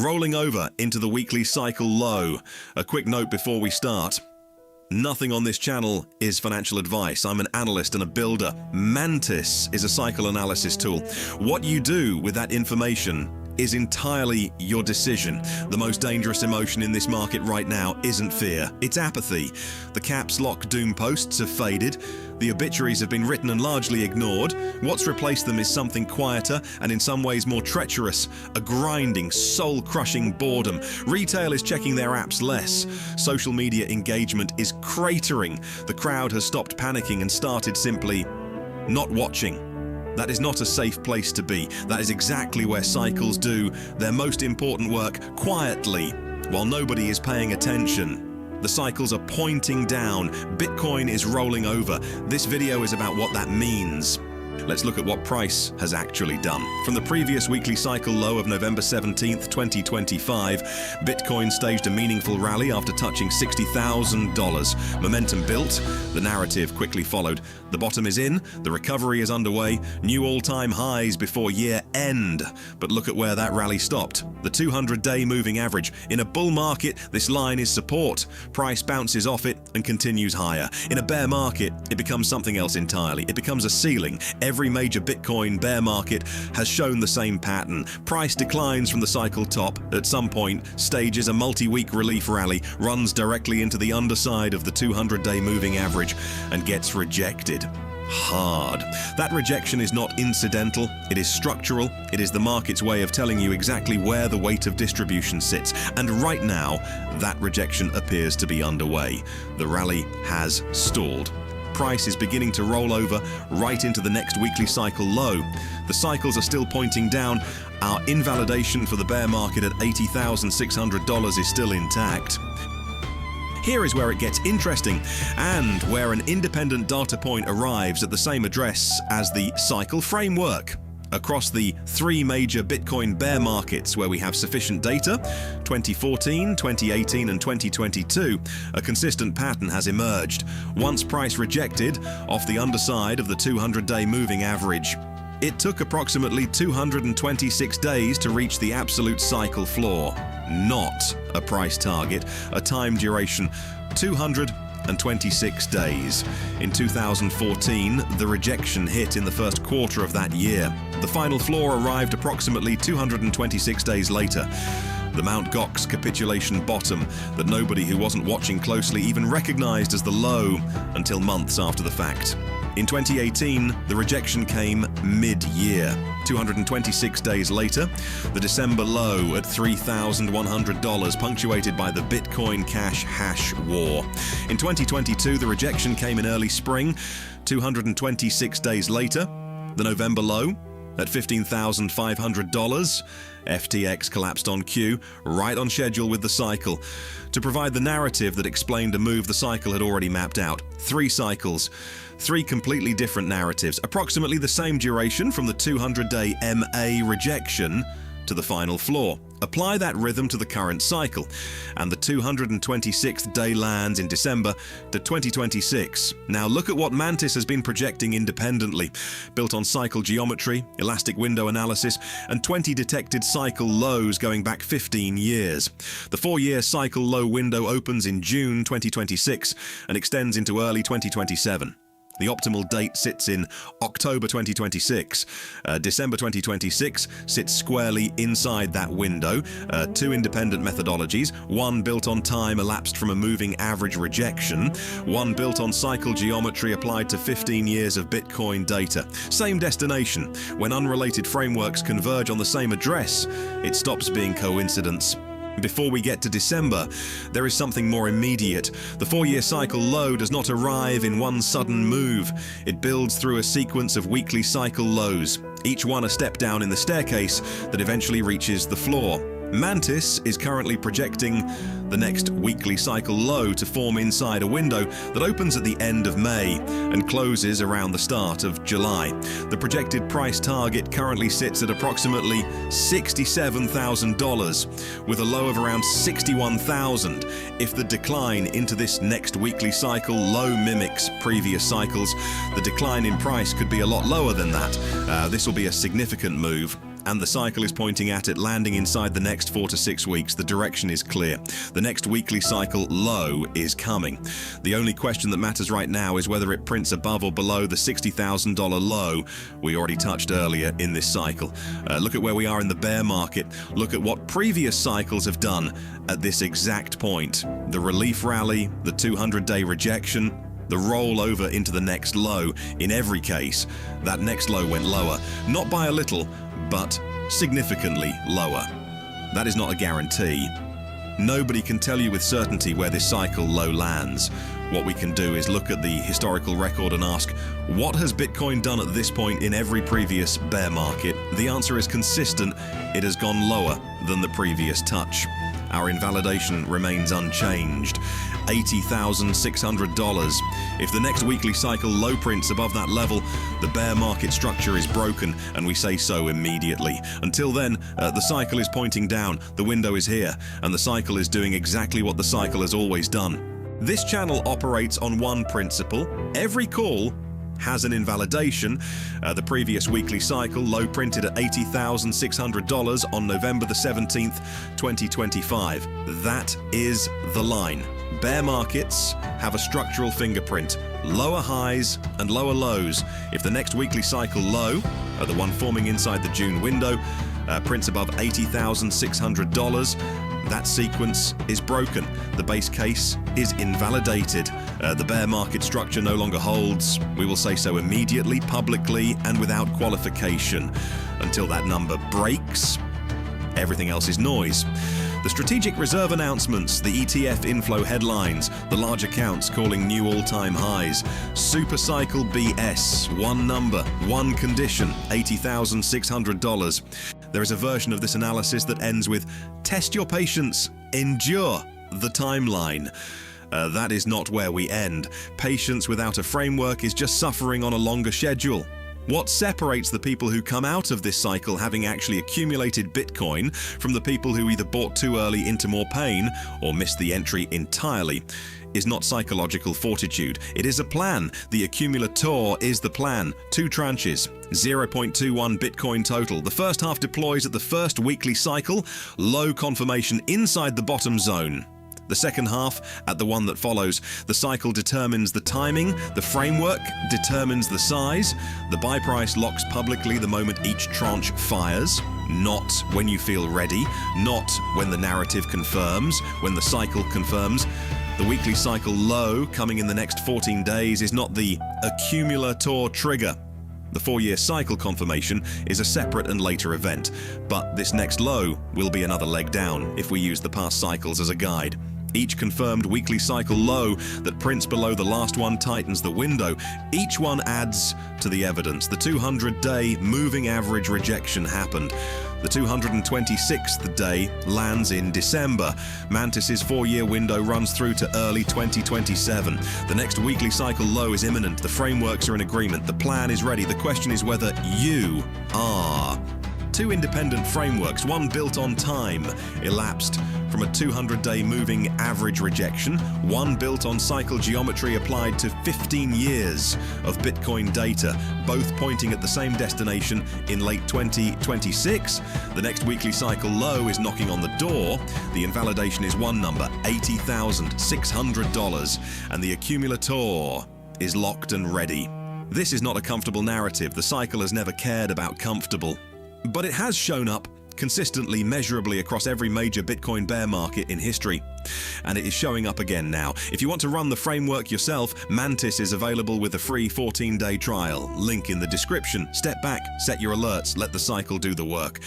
rolling over into the weekly cycle low. A quick note before we start. Nothing on this channel is financial advice. I'm an analyst and a builder. Mantis is a cycle analysis tool. What you do with that information is entirely your decision. The most dangerous emotion in this market right now isn't fear, it's apathy. The caps lock doom posts have faded. The obituaries have been written and largely ignored. What's replaced them is something quieter and in some ways more treacherous, a grinding, soul-crushing boredom. Retail is checking their apps less. Social media engagement is cratering. The crowd has stopped panicking and started simply not watching. That is not a safe place to be. That is exactly where cycles do their most important work quietly, while nobody is paying attention. The cycles are pointing down. Bitcoin is rolling over. This video is about what that means. Let's look at what price has actually done. From the previous weekly cycle low of November 17th, 2025, Bitcoin staged a meaningful rally after touching $60,000. Momentum built, the narrative quickly followed. The bottom is in, the recovery is underway, new all-time highs before year end. But look at where that rally stopped. The 200-day moving average. In a bull market, this line is support. Price bounces off it and continues higher. In a bear market, it becomes something else entirely. It becomes a ceiling. Every major Bitcoin bear market has shown the same pattern. Price declines from the cycle top, at some point, stages a multi-week relief rally, runs directly into the underside of the 200-day moving average, and gets rejected. Hard. That rejection is not incidental, it is structural. It is the market's way of telling you exactly where the weight of distribution sits. And right now, that rejection appears to be underway. The rally has stalled. Price is beginning to roll over right into the next weekly cycle low. The cycles are still pointing down. Our invalidation for the bear market at $80,600 is still intact. Here is where it gets interesting, and where an independent data point arrives at the same address as the cycle framework. Across the three major Bitcoin bear markets where we have sufficient data, 2014, 2018 and 2022, a consistent pattern has emerged. Once price rejected off the underside of the 200-day moving average, it took approximately 226 days to reach the absolute cycle floor. Not a price target, a time duration, 226 days. In 2014, the rejection hit in the first quarter of that year. The final floor arrived approximately 226 days later. The Mt. Gox capitulation bottom that nobody who wasn't watching closely even recognized as the low until months after the fact. In 2018, the rejection came mid-year. 226 days later, the December low at $3,100, punctuated by the Bitcoin Cash hash war. In 2022, the rejection came in early spring. 226 days later, the November low at $15,500. FTX collapsed on cue, right on schedule with the cycle, to provide the narrative that explained a move the cycle had already mapped out. 3 cycles, 3 completely different narratives, approximately the same duration from the 200-day MA rejection to the final floor. Apply that rhythm to the current cycle, and the 226th day lands in December to 2026. Now look at what Mantis has been projecting independently, built on cycle geometry, elastic window analysis, and 20 detected cycle lows going back 15 years. The 4-year cycle low window opens in June 2026 and extends into early 2027. The optimal date sits in October 2026. December 2026 sits squarely inside that window. 2 independent methodologies, one built on time elapsed from a moving average rejection, one built on cycle geometry applied to 15 years of Bitcoin data. Same destination. When unrelated frameworks converge on the same address, it stops being coincidence. Before we get to December, there is something more immediate. The 4-year cycle low does not arrive in one sudden move. It builds through a sequence of weekly cycle lows, each one a step down in the staircase that eventually reaches the floor. Mantis is currently projecting the next weekly cycle low to form inside a window that opens at the end of May and closes around the start of July. The projected price target currently sits at approximately $67,000, with a low of around $61,000. If the decline into this next weekly cycle low mimics previous cycles, the decline in price could be a lot lower than that. This will be a significant move. and the cycle is pointing at it landing inside the next 4 to 6 weeks. The direction is clear. The next weekly cycle low is coming. The only question that matters right now is whether it prints above or below the $60,000 low we already touched earlier in this cycle. Look at where we are in the bear market. Look at what previous cycles have done at this exact point. The relief rally, the 200-day rejection, the rollover into the next low. In every case, that next low went lower. Not by a little, but significantly lower. That is not a guarantee. Nobody can tell you with certainty where this cycle low lands. What we can do is look at the historical record and ask, what has Bitcoin done at this point in every previous bear market? The answer is consistent. It has gone lower than the previous touch. Our invalidation remains unchanged. $80,600. If the next weekly cycle low prints above that level, the bear market structure is broken, and we say so immediately. Until then, the cycle is pointing down, the window is here, and the cycle is doing exactly what the cycle has always done. This channel operates on one principle. Every call has an invalidation. The previous weekly cycle low printed at $80,600 on November the 17th, 2025. That is the line. Bear markets have a structural fingerprint, lower highs and lower lows. If the next weekly cycle low, the one forming inside the June window, prints above $80,600, that sequence is broken. The base case is invalidated. The bear market structure no longer holds. We will say so immediately, publicly, and without qualification. Until that number breaks, everything else is noise. The strategic reserve announcements, the ETF inflow headlines, the large accounts calling new all-time highs. Supercycle BS, one number, one condition, $80,600. There is a version of this analysis that ends with, test your patience, endure the timeline. That is not where we end. Patience without a framework is just suffering on a longer schedule. What separates the people who come out of this cycle having actually accumulated Bitcoin from the people who either bought too early into more pain or missed the entry entirely is not psychological fortitude. It is a plan. The accumulator is the plan. 2 tranches, 0.21 Bitcoin total. The first half deploys at the first weekly cycle, low confirmation inside the bottom zone. The second half at the one that follows. The cycle determines the timing, the framework determines the size, the buy price locks publicly the moment each tranche fires, not when you feel ready, not when the narrative confirms, when the cycle confirms. The weekly cycle low coming in the next 14 days is not the accumulator trigger. The 4-year cycle confirmation is a separate and later event, but this next low will be another leg down if we use the past cycles as a guide. Each confirmed weekly cycle low that prints below the last one tightens the window. Each one adds to the evidence. The 200-day moving average rejection happened. The 226th day lands in December. Mantis's 4-year window runs through to early 2027. The next weekly cycle low is imminent. The frameworks are in agreement. The plan is ready. The question is whether you are. 2 independent frameworks, one built on time, elapsed from a 200-day moving average rejection, one built on cycle geometry applied to 15 years of Bitcoin data, both pointing at the same destination in late 2026. The next weekly cycle low is knocking on the door. The invalidation is one number, $80,600, and the accumulator is locked and ready. This is not a comfortable narrative. The cycle has never cared about comfortable. But it has shown up consistently, measurably across every major Bitcoin bear market in history. And it is showing up again now. If you want to run the framework yourself, Mantis is available with a free 14-day trial. Link in the description. Step back, set your alerts, let the cycle do the work.